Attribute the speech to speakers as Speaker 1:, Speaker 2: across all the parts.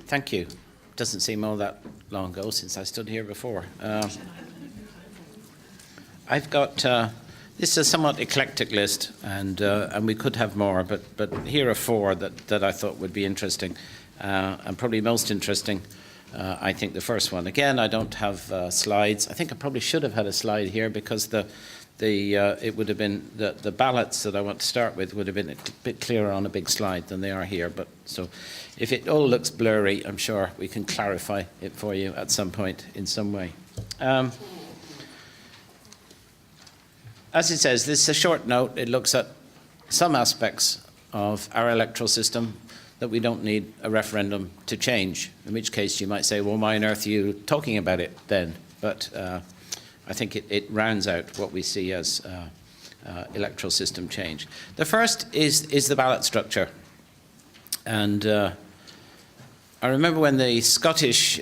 Speaker 1: Thank you. Doesn't seem all that long ago since I stood here before. I've got, this is a somewhat eclectic list, and we could have more, but here are four that I thought would be interesting, and probably most interesting. I think the first one. Again, I don't have slides. I think I probably should have had a slide here because it would have been the ballots that I want to start with would have been a bit clearer on a big slide than they are here. But so, if it all looks blurry, I'm sure we can clarify it for you at some point in some way. As it says, this is a short note. It looks at some aspects of our electoral system that we don't need a referendum to change, in which case you might say, well, why on earth are you talking about it then? But I think it rounds out what we see as electoral system change. The first is the ballot structure. And I remember when the Scottish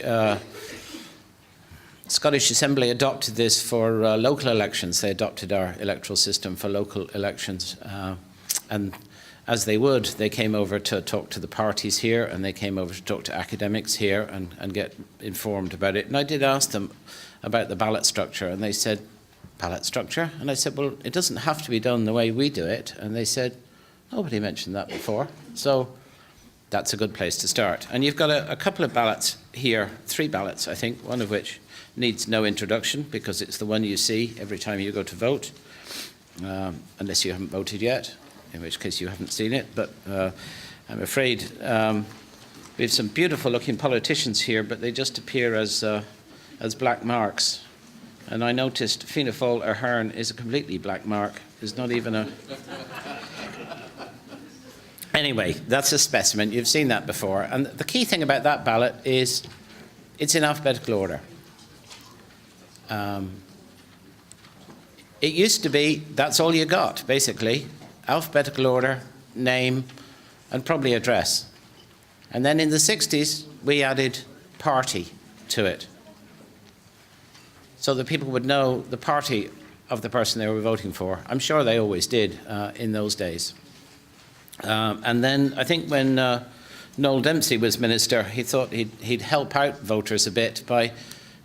Speaker 1: Assembly adopted this for local elections. They adopted our electoral system for local elections. And as they would, they came over to talk to the parties here, and they came over to talk to academics here and get informed about it. And I did ask them about the ballot structure, and they said, ballot structure? And I said, well, it doesn't have to be done the way we do it. And they said, nobody mentioned that before. So that's a good place to start. And you've got a couple of ballots here, 3 ballots, I think, one of which needs no introduction because it's the one you see every time you go to vote, unless you haven't voted yet, in which case you haven't seen it. But I'm afraid we have some beautiful looking politicians here, but they just appear as black marks. And I noticed Fianna Fáil Ahern is a completely black mark. There's not even a... Anyway, that's a specimen. You've seen that before. And the key thing about that ballot is it's in alphabetical order. It used to be that's all you got, basically. Alphabetical order, name, and probably address. And then in the 60s, we added party to it, so that people would know the party of the person they were voting for. I'm sure they always did in those days. And then I think when Noel Dempsey was minister, he thought he'd help out voters a bit by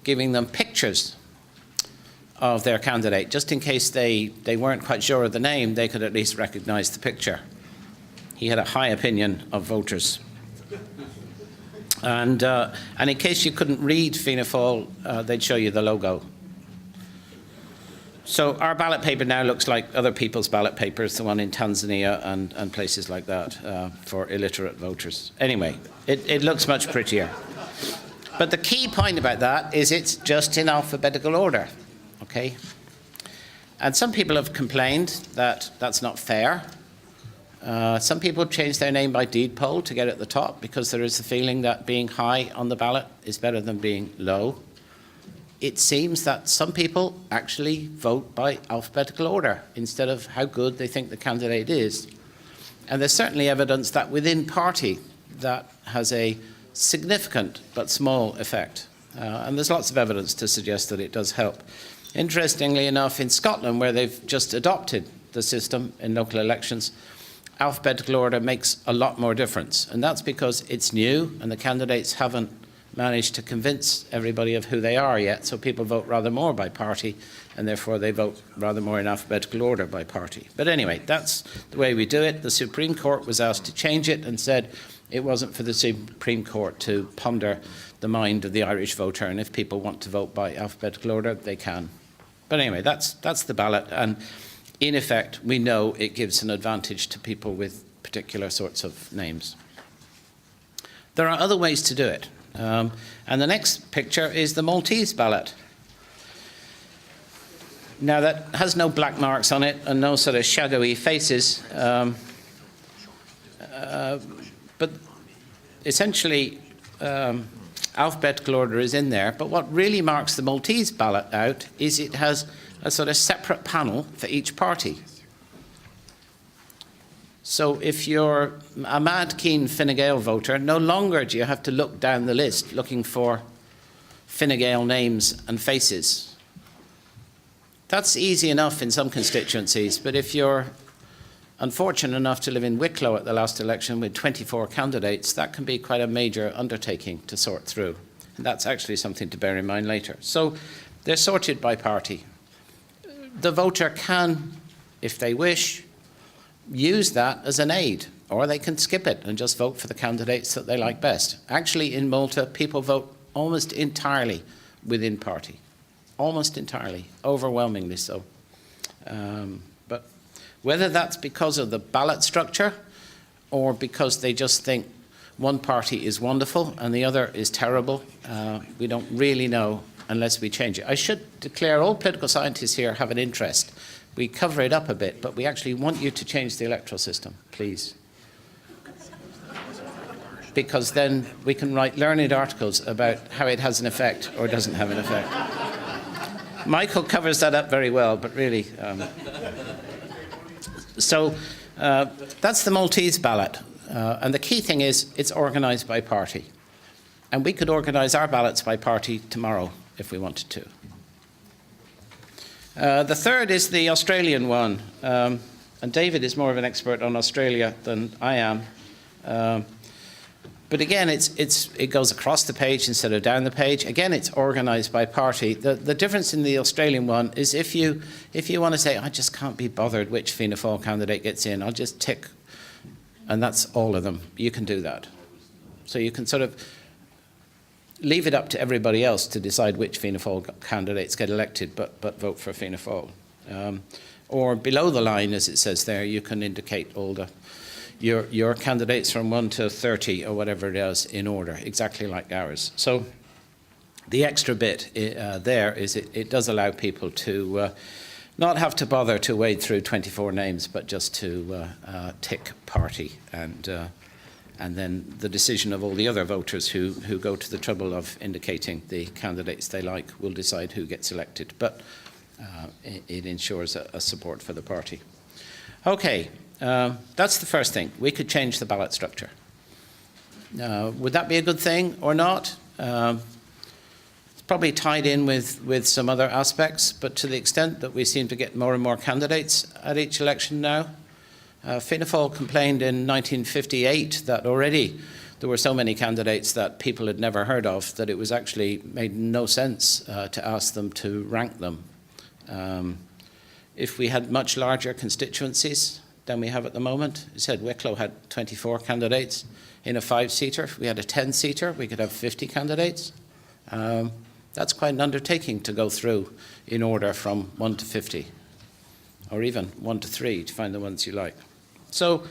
Speaker 1: giving them pictures of their candidate, just in case they weren't quite sure of the name, they could at least recognise the picture. He had a high opinion of voters. And in case you couldn't read Fianna Fáil, they'd show you the logo. So our ballot paper now looks like other people's ballot papers, the one in Tanzania and places like that for illiterate voters. Anyway, it looks much prettier. But the key point about that is it's just in alphabetical order, okay? And some people have complained that that's not fair. Some people change their name by deed poll to get at the top because there is the feeling that being high on the ballot is better than being low. It seems that some people actually vote by alphabetical order instead of how good they think the candidate is. And there's certainly evidence that within party that has a significant but small effect. And there's lots of evidence to suggest that it does help. Interestingly enough, in Scotland, where they've just adopted the system in local elections, alphabetical order makes a lot more difference. And that's because it's new and the candidates haven't managed to convince everybody of who they are yet, so people vote rather more by party, and therefore they vote rather more in alphabetical order by party. But anyway, that's the way we do it. The Supreme Court was asked to change it and said it wasn't for the Supreme Court to ponder the mind of the Irish voter, and if people want to vote by alphabetical order, they can. But anyway, that's the ballot, and in effect, we know it gives an advantage to people with particular sorts of names. There are other ways to do it. And the next picture is the Maltese ballot. Now that has no black marks on it and no sort of shadowy faces, but essentially alphabetical order is in there. But what really marks the Maltese ballot out is it has a sort of separate panel for each party. So if you're a mad keen Fine Gael voter, no longer do you have to look down the list looking for Fine Gael names and faces. That's easy enough in some constituencies, but if you're unfortunate enough to live in Wicklow at the last election with 24 candidates, that can be quite a major undertaking to sort through. And that's actually something to bear in mind later. So they're sorted by party. The voter can, if they wish, use that as an aid, or they can skip it and just vote for the candidates that they like best. Actually, in Malta, people vote almost entirely within party. Almost entirely, overwhelmingly so. But whether that's because of the ballot structure or because they just think one party is wonderful and the other is terrible, we don't really know unless we change it. I should declare all political scientists here have an interest. We cover it up a bit, but we actually want you to change the electoral system, please. Because then we can write learned articles about how it has an effect or doesn't have an effect. Michael covers that up very well, but really... So that's the Maltese ballot. And the key thing is it's organised by party. And we could organise our ballots by party tomorrow if we wanted to. The third is the Australian one. And David is more of an expert on Australia than I am. But again, it goes across the page instead of down the page. Again, it's organised by party. The difference in the Australian one is if you want to say, I just can't be bothered which Fianna Fáil candidate gets in, I'll just tick, and that's all of them. You can do that. So you can sort of leave it up to everybody else to decide which Fianna Fáil candidates get elected, but vote for Fianna Fáil. Or below the line, as it says there, you can indicate all your candidates from 1 to 30 or whatever it is in order, exactly like ours. So the extra bit there is it does allow people to not have to bother to wade through 24 names, but just to tick party and then the decision of all the other voters who go to the trouble of indicating the candidates they like will decide who gets elected. But it ensures a support for the party. Okay. That's the first thing. We could change the ballot structure. Would that be a good thing or not? It's probably tied in with some other aspects, but to the extent that we seem to get more and more candidates at each election now. Fianna Fáil complained in 1958 that already there were so many candidates that people had never heard of that it was actually made no sense to ask them to rank them. If we had much larger constituencies than we have at the moment. It said Wicklow had 24 candidates in a 5-seater. If we had a 10-seater, we could have 50 candidates. That's quite an undertaking to go through in order from 1 to 50, or even 1 to 3 to find the ones you like. So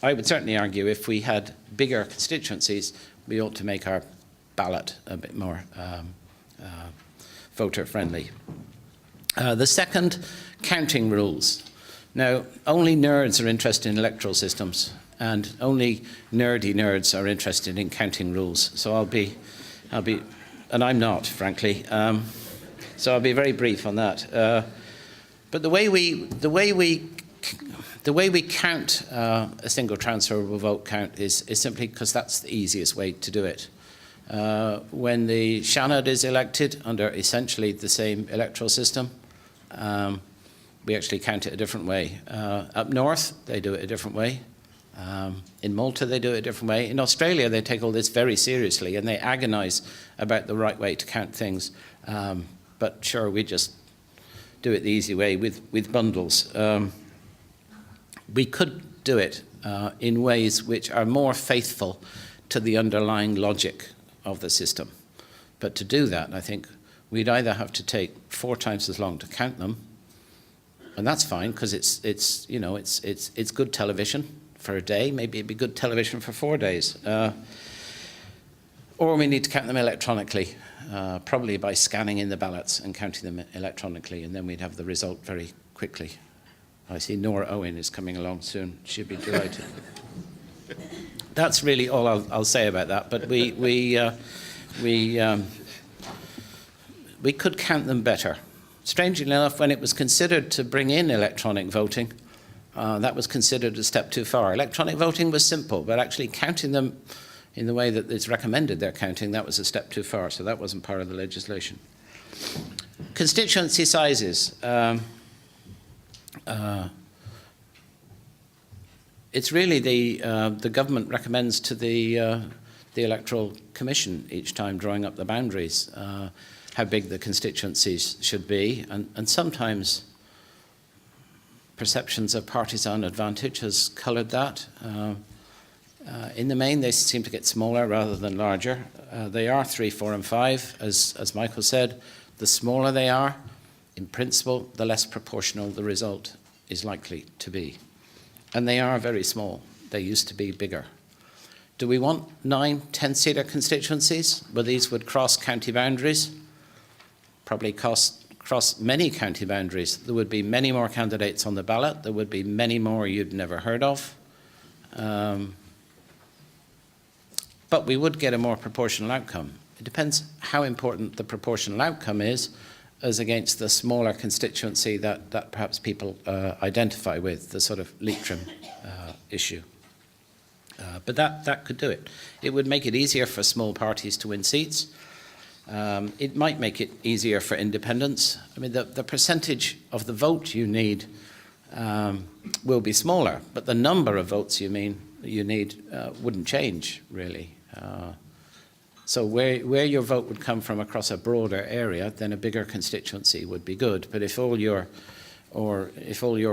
Speaker 1: I would certainly argue if we had bigger constituencies, we ought to make our ballot a bit more voter-friendly. The second, counting rules. Now, only nerds are interested in electoral systems, and only nerdy nerds are interested in counting rules. So I'll be, and I'm not, frankly. So I'll be very brief on that. But the way we count a single transferable vote count is simply because that's the easiest way to do it. When the Seanad is elected under essentially the same electoral system, we actually count it a different way. Up north, they do it a different way. In Malta, they do it a different way. In Australia, they take all this very seriously, and they agonise about the right way to count things. But sure, we just do it the easy way with bundles. We could do it in ways which are more faithful to the underlying logic of the system. But to do that, I think we'd either have to take 4 times as long to count them, and that's fine because it's good television for a day. Maybe it'd be good television for 4 days. Or we need to count them electronically, probably by scanning in the ballots and counting them electronically, and then we'd have the result very quickly. I see Nora Owen is coming along soon. She'd be delighted. That's really all I'll say about that. But we could count them better. Strangely enough, when it was considered to bring in electronic voting, that was considered a step too far. Electronic voting was simple, but actually counting them in the way that it's recommended they're counting, that was a step too far, so that wasn't part of the legislation. Constituency sizes. it's really the government recommends to the Electoral Commission each time drawing up the boundaries how big the constituencies should be, and sometimes perceptions of partisan advantage has coloured that. In the main, they seem to get smaller rather than larger. They are 3, 4, and 5, as Michael said. The smaller they are, in principle, the less proportional the result is likely to be. And they are very small. They used to be bigger. Do we want 9, 10-seater constituencies where these would cross county boundaries? Probably cross many county boundaries. There would be many more candidates on the ballot. There would be many more you'd never heard of. But we would get a more proportional outcome. It depends how important the proportional outcome is as against the smaller constituency that perhaps people identify with, the sort of Leitrim issue. But that could do it. It would make it easier for small parties to win seats. It might make it easier for independents. I mean, the percentage of the vote you need will be smaller, but the number of votes you need wouldn't change, really. So where your vote would come from across a broader area, then a bigger constituency would be good. But if all your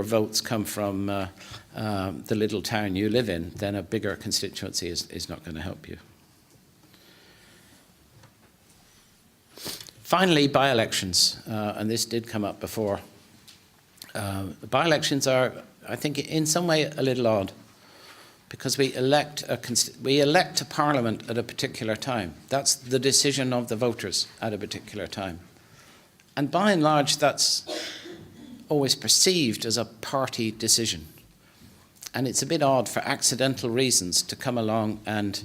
Speaker 1: votes come from the little town you live in, then a bigger constituency is not going to help you. Finally, by-elections, and this did come up before. By-elections are, I think, in some way a little odd, because we elect a parliament at a particular time. That's the decision of the voters at a particular time. And by and large, that's always perceived as a party decision. And it's a bit odd for accidental reasons to come along and,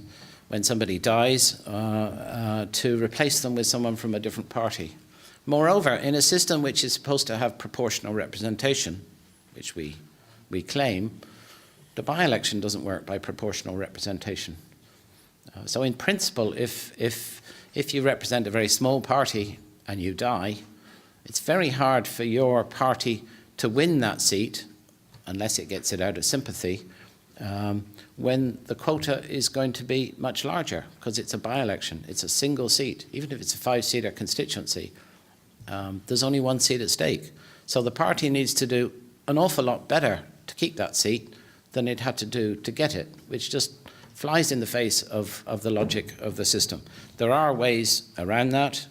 Speaker 1: when somebody dies, to replace them with someone from a different party. Moreover, in a system which is supposed to have proportional representation, which we claim, the by-election doesn't work by proportional representation. So in principle, if you represent a very small party and you die, it's very hard for your party to win that seat, unless it gets it out of sympathy, when the quota is going to be much larger, because it's a by-election. It's a single seat. Even if it's a 5-seater constituency, there's only one seat at stake. So the party needs to do an awful lot better to keep that seat than it had to do to get it, which just flies in the face of the logic of the system. There are ways around that.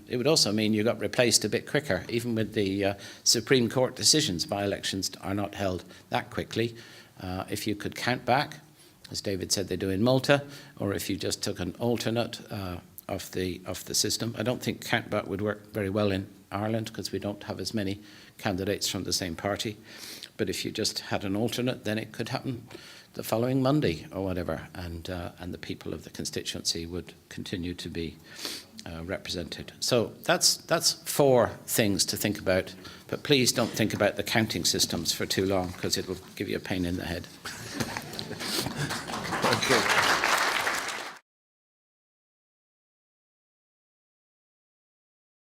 Speaker 1: It would also mean you got replaced a bit quicker. Even with the Supreme Court decisions, by-elections are not held that quickly. If you could count back, as David said they do in Malta, or if you just took an alternate of the system. I don't think count back would work very well in Ireland because we don't have as many candidates from the same party. But if you just had an alternate, then it could happen the following Monday or whatever, and the people of the constituency would continue to be represented. So that's 4 things to think about, but please don't think about the counting systems for too long, because it will give you a pain in the head.
Speaker 2: Okay.